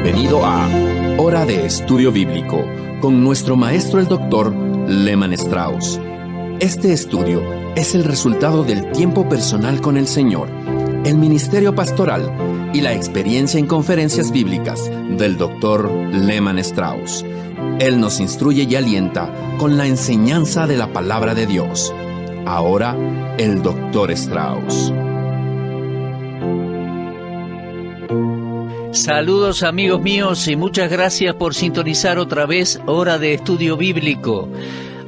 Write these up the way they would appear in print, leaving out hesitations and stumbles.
Bienvenido a Hora de Estudio Bíblico con nuestro maestro el Dr. Lehman Strauss. Este estudio es el resultado del tiempo personal con el Señor, el ministerio pastoral y la experiencia en conferencias bíblicas del Dr. Lehman Strauss. Él nos instruye y alienta con la enseñanza de la palabra de Dios. Ahora, el Dr. Strauss. Saludos amigos míos y muchas gracias por sintonizar otra vez Hora de Estudio Bíblico.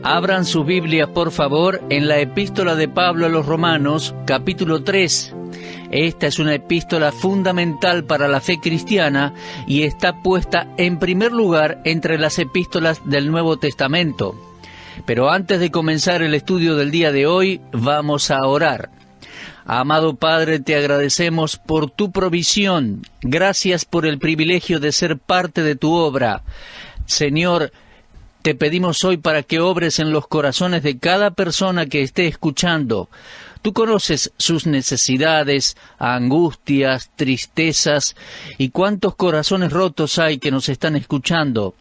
Abran sus Biblias por favor en la epístola de Pablo a los Romanos, capítulo 3. Esta es una epístola fundamental para la fe cristiana y está puesta en primer lugar entre las epístolas del Nuevo Testamento. Pero antes de comenzar el estudio del día de hoy, vamos a orar. Amado Padre, te agradecemos por tu provisión. Gracias por el privilegio de ser parte de tu obra. Señor, te pedimos hoy para que obres en los corazones de cada persona que esté escuchando. Tú conoces sus necesidades, angustias, tristezas y cuántos corazones rotos hay que nos están escuchando.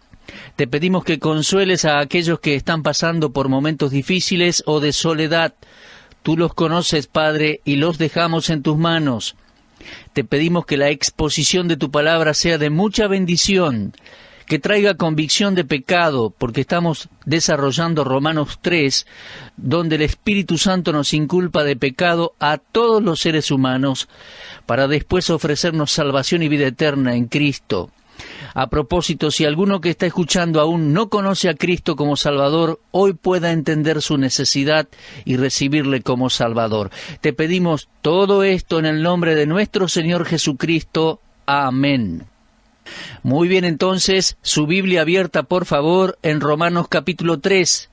Te pedimos que consueles a aquellos que están pasando por momentos difíciles o de soledad. Tú los conoces, Padre, y los dejamos en tus manos. Te pedimos que la exposición de tu palabra sea de mucha bendición, que traiga convicción de pecado, porque estamos desarrollando Romanos 3, donde el Espíritu Santo nos inculpa de pecado a todos los seres humanos, para después ofrecernos salvación y vida eterna en Cristo. A propósito, si alguno que está escuchando aún no conoce a Cristo como Salvador, hoy pueda entender su necesidad y recibirle como Salvador. Te pedimos todo esto en el nombre de nuestro Señor Jesucristo. Amén. Muy bien, entonces, su Biblia abierta, por favor, en Romanos capítulo 3.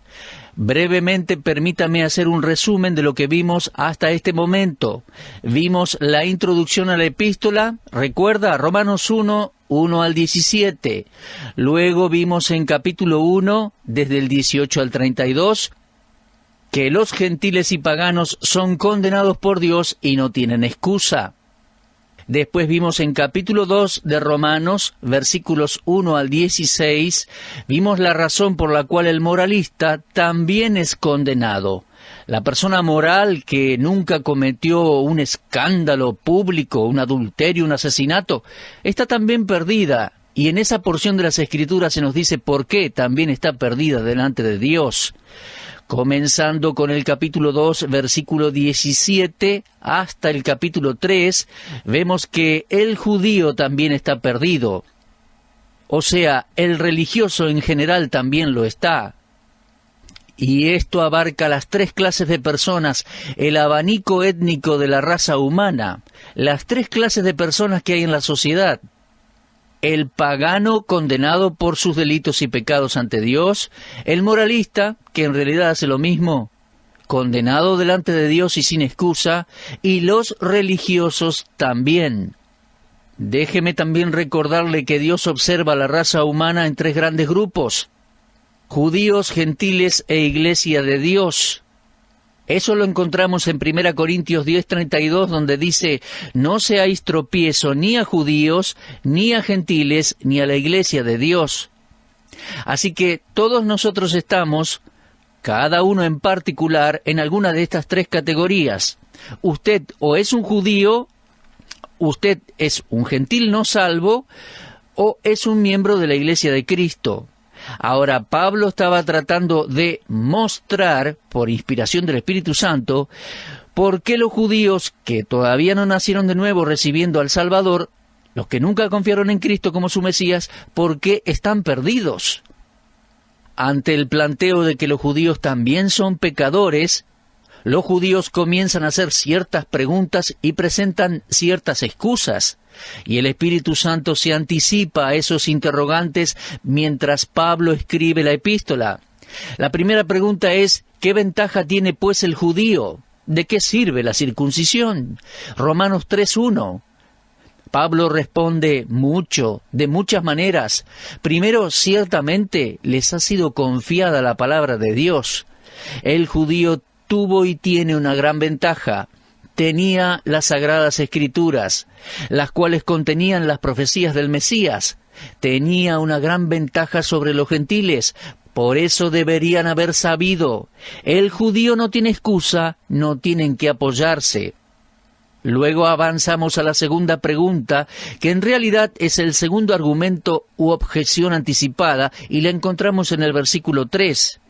Brevemente, permítame hacer un resumen de lo que vimos hasta este momento. Vimos la introducción a la epístola, recuerda, Romanos 1 al 17. Luego vimos en capítulo 1, desde el 18 al 32, que los gentiles y paganos son condenados por Dios y no tienen excusa. Después vimos en capítulo 2 de Romanos, versículos 1 al 16, vimos la razón por la cual el moralista también es condenado. La persona moral que nunca cometió un escándalo público, un adulterio, un asesinato, está también perdida. Y en esa porción de las Escrituras se nos dice por qué también está perdida delante de Dios. Comenzando con el capítulo 2, versículo 17, hasta el capítulo 3, vemos que el judío también está perdido. O sea, el religioso en general también lo está. Y esto abarca las tres clases de personas, el abanico étnico de la raza humana, las tres clases de personas que hay en la sociedad. El pagano condenado por sus delitos y pecados ante Dios, el moralista, que en realidad hace lo mismo, condenado delante de Dios y sin excusa, y los religiosos también. Déjeme también recordarle que Dios observa a la raza humana en tres grandes grupos: judíos, gentiles e iglesia de Dios. Eso lo encontramos en 1 Corintios 10:32, donde dice: no seáis tropiezo ni a judíos, ni a gentiles, ni a la iglesia de Dios. Así que todos nosotros estamos, cada uno en particular, en alguna de estas tres categorías. Usted o es un judío, usted es un gentil no salvo, o es un miembro de la iglesia de Cristo. Ahora, Pablo estaba tratando de mostrar, por inspiración del Espíritu Santo, por qué los judíos que todavía no nacieron de nuevo recibiendo al Salvador, los que nunca confiaron en Cristo como su Mesías, por qué están perdidos. Ante el planteo de que los judíos también son pecadores, los judíos comienzan a hacer ciertas preguntas y presentan ciertas excusas. Y el Espíritu Santo se anticipa a esos interrogantes mientras Pablo escribe la epístola. La primera pregunta es: ¿qué ventaja tiene pues el judío? ¿De qué sirve la circuncisión? Romanos 3:1. Pablo responde mucho, de muchas maneras. Primero, ciertamente les ha sido confiada la palabra de Dios. El judío tuvo y tiene una gran ventaja. tenía las Sagradas Escrituras, las cuales contenían las profecías del Mesías. Tenía una gran ventaja sobre los gentiles. Por eso deberían haber sabido. El judío no tiene excusa, no tienen que apoyarse. Luego avanzamos a la segunda pregunta, que en realidad es el segundo argumento u objeción anticipada, y la encontramos en el versículo 3.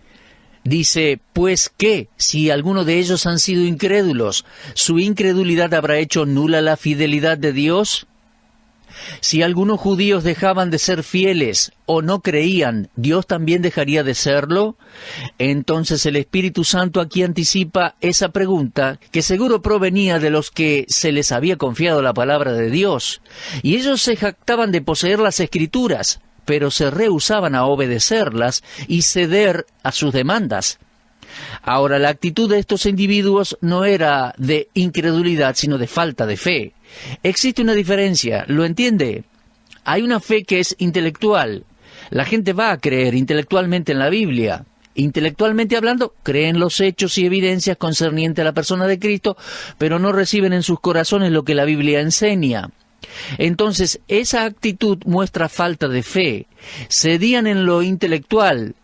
Dice, pues ¿qué? Si alguno de ellos han sido incrédulos, ¿su incredulidad habrá hecho nula la fidelidad de Dios? Si algunos judíos dejaban de ser fieles o no creían, ¿Dios también dejaría de serlo? Entonces el Espíritu Santo aquí anticipa esa pregunta, que seguro provenía de los que se les había confiado la palabra de Dios. Y ellos se jactaban de poseer las Escrituras, pero se rehusaban a obedecerlas y ceder a sus demandas. Ahora, la actitud de estos individuos no era de incredulidad, sino de falta de fe. Existe una diferencia, ¿lo entiende? Hay una fe que es intelectual. La gente va a creer intelectualmente en la Biblia. Intelectualmente hablando, creen los hechos y evidencias concernientes a la persona de Cristo, pero no reciben en sus corazones lo que la Biblia enseña. Entonces, esa actitud muestra falta de fe. Cedían en lo intelectual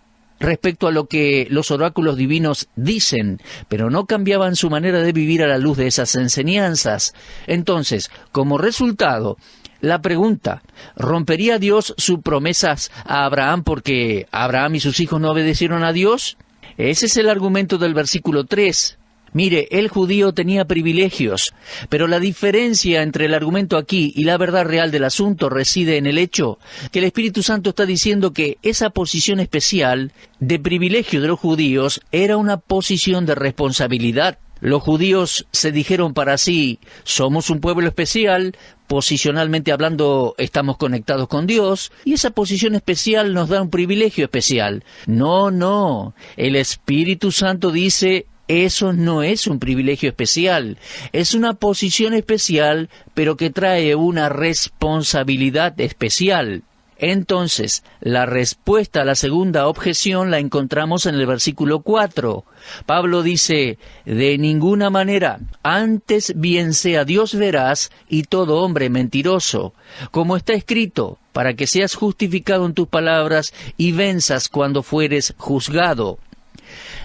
respecto a lo que los oráculos divinos dicen, pero no cambiaban su manera de vivir a la luz de esas enseñanzas. Entonces, como resultado, la pregunta, ¿rompería Dios sus promesas a Abraham porque Abraham y sus hijos no obedecieron a Dios? Ese es el argumento del versículo 3. Mire, el judío tenía privilegios, pero la diferencia entre el argumento aquí y la verdad real del asunto reside en el hecho que el Espíritu Santo está diciendo que esa posición especial de privilegio de los judíos era una posición de responsabilidad. Los judíos se dijeron para sí, somos un pueblo especial, posicionalmente hablando estamos conectados con Dios, y esa posición especial nos da un privilegio especial. No, el Espíritu Santo dice, eso no es un privilegio especial, es una posición especial, pero que trae una responsabilidad especial. Entonces, la respuesta a la segunda objeción la encontramos en el versículo 4. Pablo dice, de ninguna manera, antes bien sea Dios veraz y todo hombre mentiroso, como está escrito, para que seas justificado en tus palabras y venzas cuando fueres juzgado.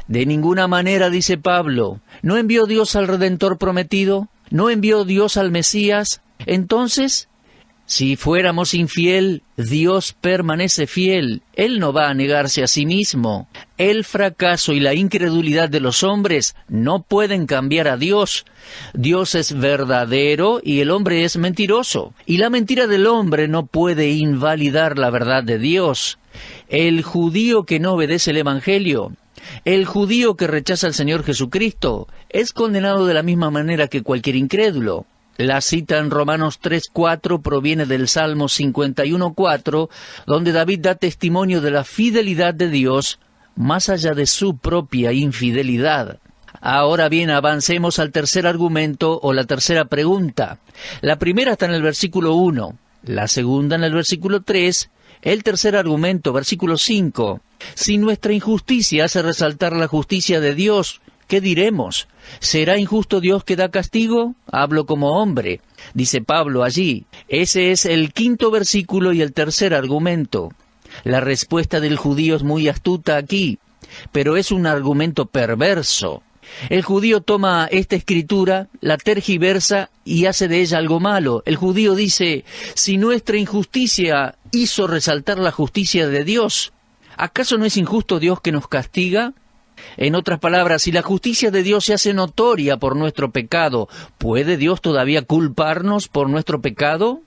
De ninguna manera, dice Pablo, ¿no envió Dios al Redentor prometido? ¿No envió Dios al Mesías? Entonces, si fuéramos infiel, Dios permanece fiel. Él no va a negarse a sí mismo. El fracaso y la incredulidad de los hombres no pueden cambiar a Dios. Dios es verdadero y el hombre es mentiroso. Y la mentira del hombre no puede invalidar la verdad de Dios. El judío que no obedece el Evangelio, el judío que rechaza al Señor Jesucristo, es condenado de la misma manera que cualquier incrédulo. La cita en Romanos 3:4 proviene del Salmo 51:4, donde David da testimonio de la fidelidad de Dios, más allá de su propia infidelidad. Ahora bien, avancemos al tercer argumento o la tercera pregunta. La primera está en el versículo 1, la segunda en el versículo 3, el tercer argumento, versículo 5. Si nuestra injusticia hace resaltar la justicia de Dios, ¿qué diremos? ¿Será injusto Dios que da castigo? Hablo como hombre, dice Pablo allí. Ese es el quinto versículo y el tercer argumento. La respuesta del judío es muy astuta aquí, pero es un argumento perverso. El judío toma esta escritura, la tergiversa y hace de ella algo malo. El judío dice, si nuestra injusticia hizo resaltar la justicia de Dios, ¿acaso no es injusto Dios que nos castiga? En otras palabras, si la justicia de Dios se hace notoria por nuestro pecado, ¿puede Dios todavía culparnos por nuestro pecado?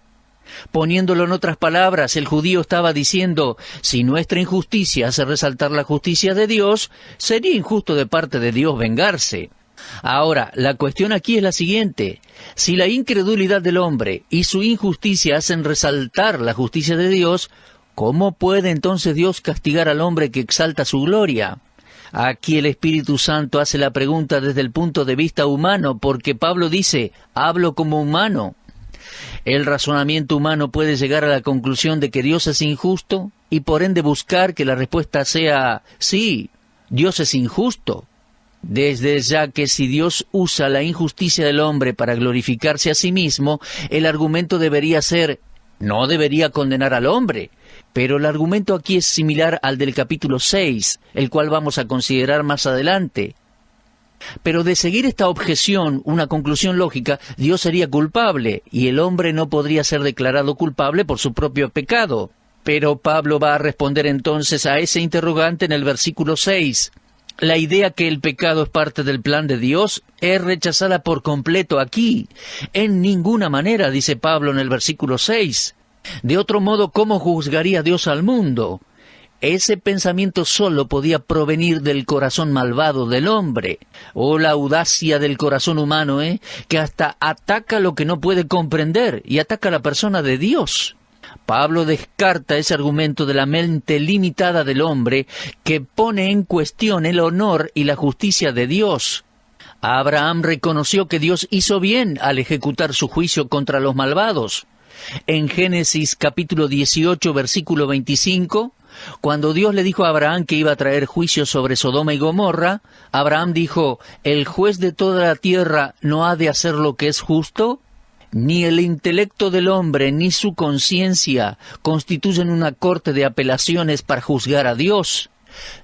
Poniéndolo en otras palabras, el judío estaba diciendo, si nuestra injusticia hace resaltar la justicia de Dios, sería injusto de parte de Dios vengarse. Ahora, la cuestión aquí es la siguiente. Si la incredulidad del hombre y su injusticia hacen resaltar la justicia de Dios, ¿cómo puede entonces Dios castigar al hombre que exalta su gloria? Aquí el Espíritu Santo hace la pregunta desde el punto de vista humano, porque Pablo dice, hablo como humano. ¿El razonamiento humano puede llegar a la conclusión de que Dios es injusto y por ende buscar que la respuesta sea, sí, Dios es injusto? Desde ya que si Dios usa la injusticia del hombre para glorificarse a sí mismo, el argumento debería ser, no debería condenar al hombre. Pero el argumento aquí es similar al del capítulo 6, el cual vamos a considerar más adelante. Pero de seguir esta objeción, una conclusión lógica, Dios sería culpable, y el hombre no podría ser declarado culpable por su propio pecado. Pero Pablo va a responder entonces a ese interrogante en el versículo 6. La idea que el pecado es parte del plan de Dios es rechazada por completo aquí. En ninguna manera, dice Pablo en el versículo 6. De otro modo, ¿cómo juzgaría Dios al mundo? Ese pensamiento solo podía provenir del corazón malvado del hombre, o la audacia del corazón humano, que hasta ataca lo que no puede comprender y ataca a la persona de Dios. Pablo descarta ese argumento de la mente limitada del hombre que pone en cuestión el honor y la justicia de Dios. Abraham reconoció que Dios hizo bien al ejecutar su juicio contra los malvados. En Génesis capítulo 18, versículo 25, cuando Dios le dijo a Abraham que iba a traer juicio sobre Sodoma y Gomorra, Abraham dijo, ¿el juez de toda la tierra no ha de hacer lo que es justo? Ni el intelecto del hombre ni su conciencia constituyen una corte de apelaciones para juzgar a Dios.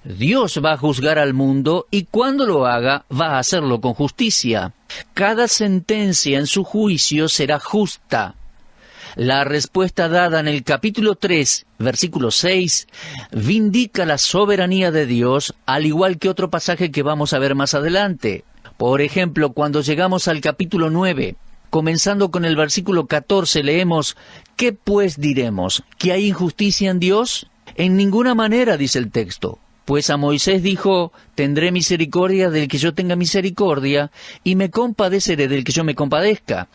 Dios va a juzgar al mundo y cuando lo haga va a hacerlo con justicia. Cada sentencia en su juicio será justa. La respuesta dada en el capítulo 3, versículo 6, vindica la soberanía de Dios, al igual que otro pasaje que vamos a ver más adelante. Por ejemplo, cuando llegamos al capítulo 9, comenzando con el versículo 14, leemos, ¿qué pues diremos? ¿Que hay injusticia en Dios? En ninguna manera, dice el texto. Pues a Moisés dijo, tendré misericordia del que yo tenga misericordia, y me compadeceré del que yo me compadezca.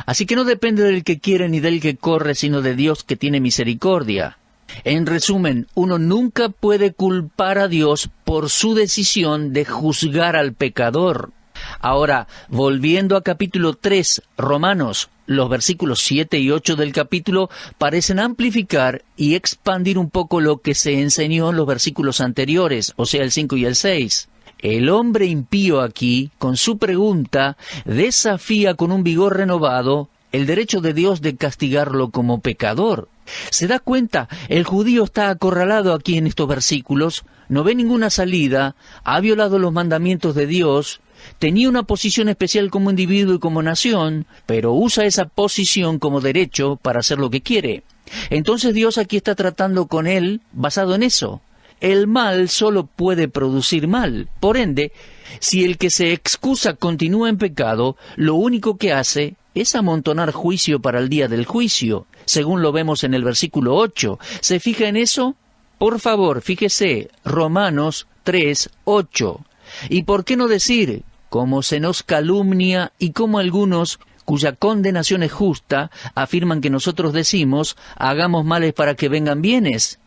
Así que no depende del que quiere ni del que corre, sino de Dios que tiene misericordia. En resumen, uno nunca puede culpar a Dios por su decisión de juzgar al pecador. Ahora, volviendo a capítulo 3, Romanos, los versículos 7 y 8 del capítulo parecen amplificar y expandir un poco lo que se enseñó en los versículos anteriores, o sea, el 5 y el 6. El hombre impío aquí, con su pregunta, desafía con un vigor renovado el derecho de Dios de castigarlo como pecador. ¿Se da cuenta? El judío está acorralado aquí en estos versículos, no ve ninguna salida, ha violado los mandamientos de Dios, tenía una posición especial como individuo y como nación, pero usa esa posición como derecho para hacer lo que quiere. Entonces Dios aquí está tratando con él basado en eso. El mal solo puede producir mal. Por ende, si el que se excusa continúa en pecado, lo único que hace es amontonar juicio para el día del juicio, según lo vemos en el versículo 8. ¿Se fija en eso? Por favor, fíjese, Romanos 3, 8. ¿Y por qué no decir, como se nos calumnia y como algunos, cuya condenación es justa, afirman que nosotros decimos, hagamos males para que vengan bienes?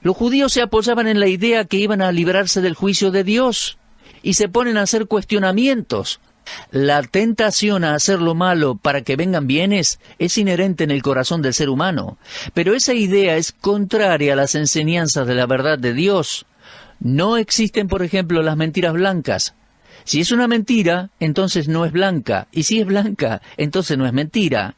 Los judíos se apoyaban en la idea que iban a librarse del juicio de Dios y se ponen a hacer cuestionamientos. La tentación a hacer lo malo para que vengan bienes es inherente en el corazón del ser humano, pero esa idea es contraria a las enseñanzas de la verdad de Dios. No existen, por ejemplo, las mentiras blancas. Si es una mentira, entonces no es blanca, y si es blanca, entonces no es mentira.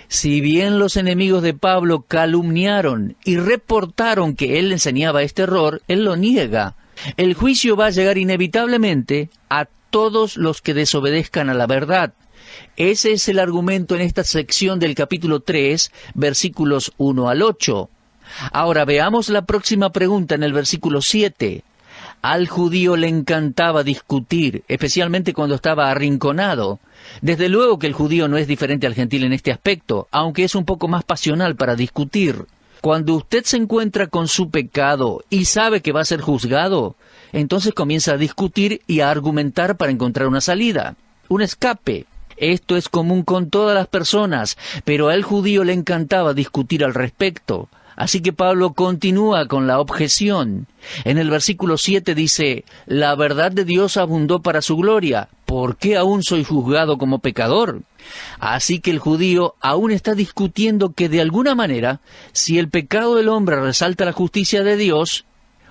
Si bien los enemigos de Pablo calumniaron y reportaron que él enseñaba este error, él lo niega. El juicio va a llegar inevitablemente a todos los que desobedezcan a la verdad. Ese es el argumento en esta sección del capítulo 3, versículos 1 al 8. Ahora veamos la próxima pregunta en el versículo 7. Al judío le encantaba discutir, especialmente cuando estaba arrinconado. Desde luego que el judío no es diferente al gentil en este aspecto, aunque es un poco más pasional para discutir. Cuando usted se encuentra con su pecado y sabe que va a ser juzgado, entonces comienza a discutir y a argumentar para encontrar una salida, un escape. Esto es común con todas las personas, pero al judío le encantaba discutir al respecto. Así que Pablo continúa con la objeción. En el versículo 7 dice, la verdad de Dios abundó para su gloria. ¿Por qué aún soy juzgado como pecador? Así que el judío aún está discutiendo que de alguna manera, si el pecado del hombre resalta la justicia de Dios,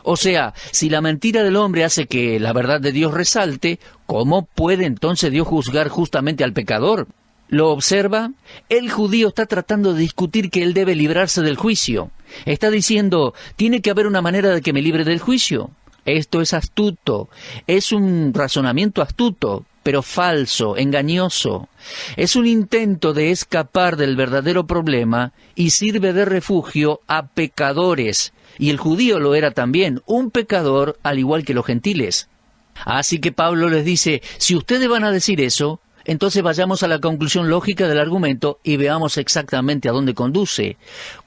O sea, si la mentira del hombre hace que la verdad de Dios resalte, ¿cómo puede entonces Dios juzgar justamente al pecador? ¿Lo observa? El judío está tratando de discutir que él debe librarse del juicio. Está diciendo, tiene que haber una manera de que me libre del juicio. Esto es astuto, es un razonamiento astuto, pero falso, engañoso. Es un intento de escapar del verdadero problema y sirve de refugio a pecadores. Y el judío lo era también, un pecador al igual que los gentiles. Así que Pablo les dice, si ustedes van a decir eso, entonces vayamos a la conclusión lógica del argumento y veamos exactamente a dónde conduce.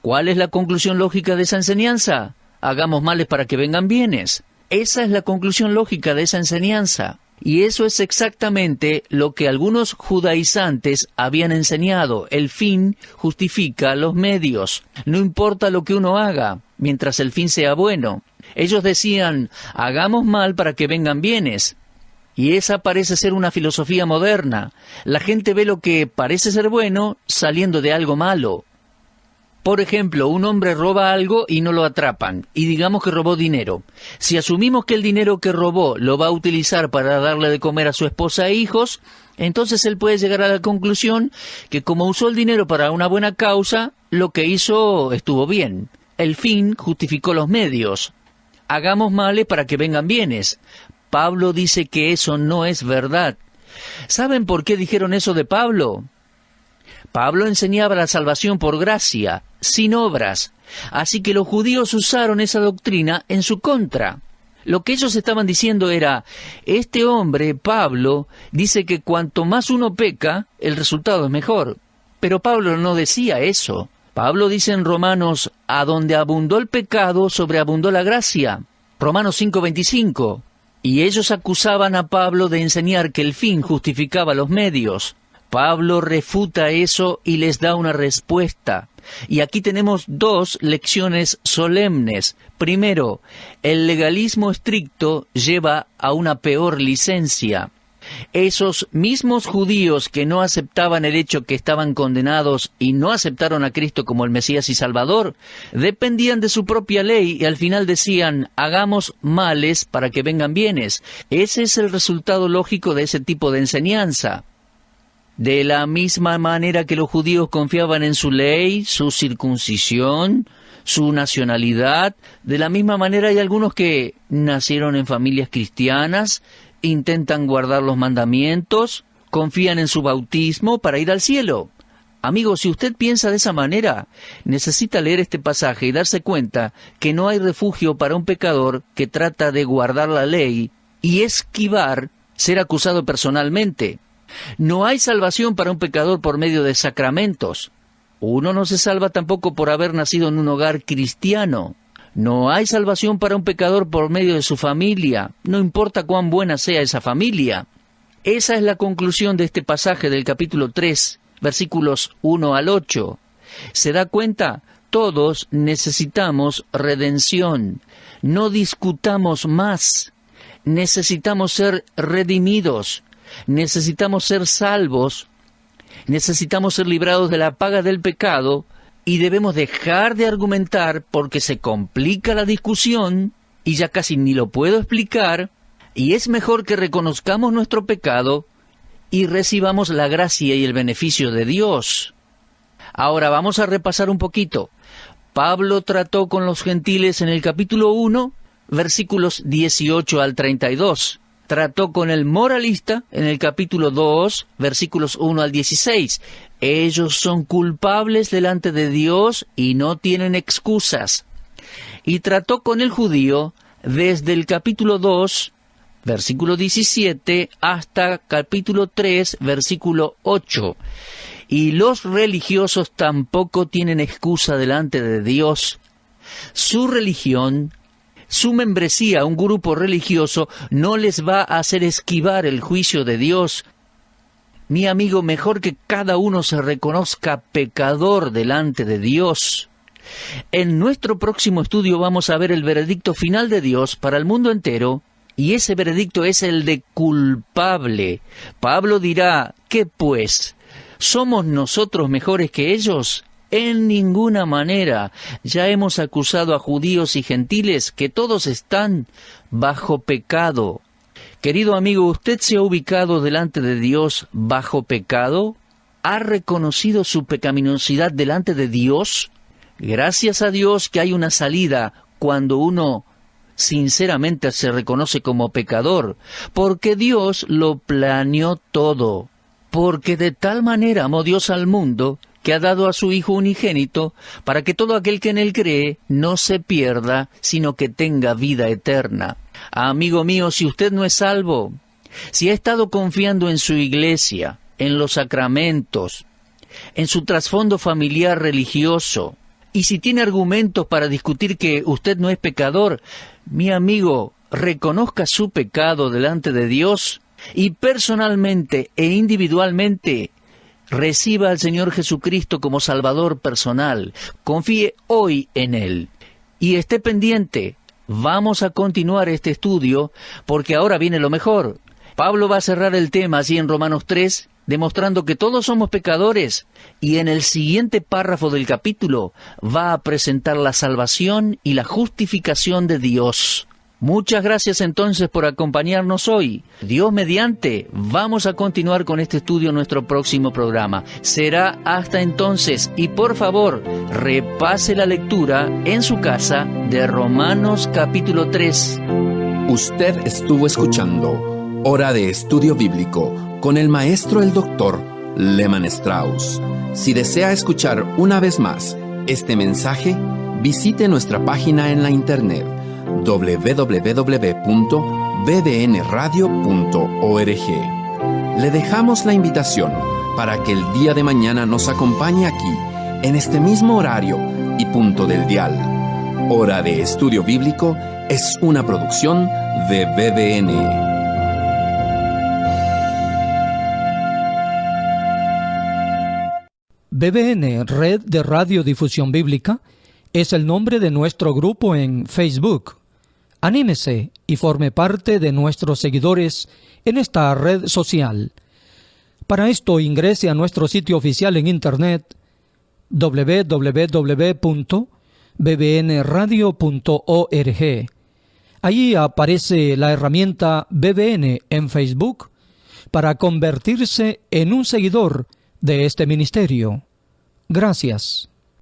¿Cuál es la conclusión lógica de esa enseñanza? Hagamos males para que vengan bienes. Esa es la conclusión lógica de esa enseñanza. Y eso es exactamente lo que algunos judaizantes habían enseñado. El fin justifica los medios. No importa lo que uno haga, mientras el fin sea bueno. Ellos decían, hagamos mal para que vengan bienes. Y esa parece ser una filosofía moderna. La gente ve lo que parece ser bueno saliendo de algo malo. Por ejemplo, un hombre roba algo y no lo atrapan, y digamos que robó dinero. Si asumimos que el dinero que robó lo va a utilizar para darle de comer a su esposa e hijos, entonces él puede llegar a la conclusión que como usó el dinero para una buena causa, lo que hizo estuvo bien. El fin justificó los medios. Hagamos males para que vengan bienes. Pablo dice que eso no es verdad. ¿Saben por qué dijeron eso de Pablo? Pablo enseñaba la salvación por gracia, sin obras. Así que los judíos usaron esa doctrina en su contra. Lo que ellos estaban diciendo era, este hombre, Pablo, dice que cuanto más uno peca, el resultado es mejor. Pero Pablo no decía eso. Pablo dice en Romanos, a donde abundó el pecado, sobreabundó la gracia. Romanos 5:25. Y ellos acusaban a Pablo de enseñar que el fin justificaba los medios. Pablo refuta eso y les da una respuesta. Y aquí tenemos dos lecciones solemnes. Primero, el legalismo estricto lleva a una peor licencia. Esos mismos judíos que no aceptaban el hecho que estaban condenados y no aceptaron a Cristo como el Mesías y Salvador, dependían de su propia ley y al final decían, hagamos males para que vengan bienes. Ese es el resultado lógico de ese tipo de enseñanza. De la misma manera que los judíos confiaban en su ley, su circuncisión, su nacionalidad, de la misma manera hay algunos que nacieron en familias cristianas, intentan guardar los mandamientos, confían en su bautismo para ir al cielo. Amigo, si usted piensa de esa manera, necesita leer este pasaje y darse cuenta que no hay refugio para un pecador que trata de guardar la ley y esquivar ser acusado personalmente. No hay salvación para un pecador por medio de sacramentos. Uno no se salva tampoco por haber nacido en un hogar cristiano. No hay salvación para un pecador por medio de su familia, no importa cuán buena sea esa familia. Esa es la conclusión de este pasaje del capítulo 3, versículos 1 al 8. ¿Se da cuenta? Todos necesitamos redención. No discutamos más. Necesitamos ser redimidos. Necesitamos ser salvos, necesitamos ser librados de la paga del pecado y debemos dejar de argumentar porque se complica la discusión y ya casi ni lo puedo explicar y es mejor que reconozcamos nuestro pecado y recibamos la gracia y el beneficio de Dios. Ahora vamos a repasar un poquito. Pablo trató con los gentiles en el capítulo 1, versículos 18 al 32. Trató con el moralista en el capítulo 2, versículos 1 al 16. Ellos son culpables delante de Dios y no tienen excusas. Y trató con el judío desde el capítulo 2, versículo 17, hasta capítulo 3, versículo 8. Y los religiosos tampoco tienen excusa delante de Dios. Su religión, su membresía a un grupo religioso no les va a hacer esquivar el juicio de Dios. Mi amigo, mejor que cada uno se reconozca pecador delante de Dios. En nuestro próximo estudio vamos a ver el veredicto final de Dios para el mundo entero, y ese veredicto es el de culpable. Pablo dirá, ¿qué pues? ¿Somos nosotros mejores que ellos? En ninguna manera. Ya hemos acusado a judíos y gentiles que todos están bajo pecado. Querido amigo, ¿usted se ha ubicado delante de Dios bajo pecado? ¿Ha reconocido su pecaminosidad delante de Dios? Gracias a Dios que hay una salida cuando uno sinceramente se reconoce como pecador, porque Dios lo planeó todo. Porque de tal manera amó Dios al mundo, que ha dado a su Hijo unigénito, para que todo aquel que en Él cree no se pierda, sino que tenga vida eterna. Amigo mío, si usted no es salvo, si ha estado confiando en su iglesia, en los sacramentos, en su trasfondo familiar religioso, y si tiene argumentos para discutir que usted no es pecador, mi amigo, reconozca su pecado delante de Dios y personalmente e individualmente reciba al Señor Jesucristo como Salvador personal. Confíe hoy en Él y esté pendiente. Vamos a continuar este estudio porque ahora viene lo mejor. Pablo va a cerrar el tema así en Romanos 3, demostrando que todos somos pecadores, y en el siguiente párrafo del capítulo va a presentar la salvación y la justificación de Dios. Muchas gracias entonces por acompañarnos hoy. Dios mediante, vamos a continuar con este estudio en nuestro próximo programa. Será hasta entonces, y por favor, repase la lectura en su casa de Romanos capítulo 3. Usted estuvo escuchando Hora de Estudio Bíblico con el maestro el doctor Lehmann Strauss. Si desea escuchar una vez más este mensaje, visite nuestra página en la internet www.bbnradio.org. Le dejamos la invitación para que el día de mañana nos acompañe aquí, en este mismo horario y punto del dial. Hora de Estudio Bíblico es una producción de BBN. BBN, Red de Radiodifusión Bíblica, es el nombre de nuestro grupo en Facebook. Anímese y forme parte de nuestros seguidores en esta red social. Para esto ingrese a nuestro sitio oficial en internet www.bbnradio.org. Allí aparece la herramienta BBN en Facebook para convertirse en un seguidor de este ministerio. Gracias.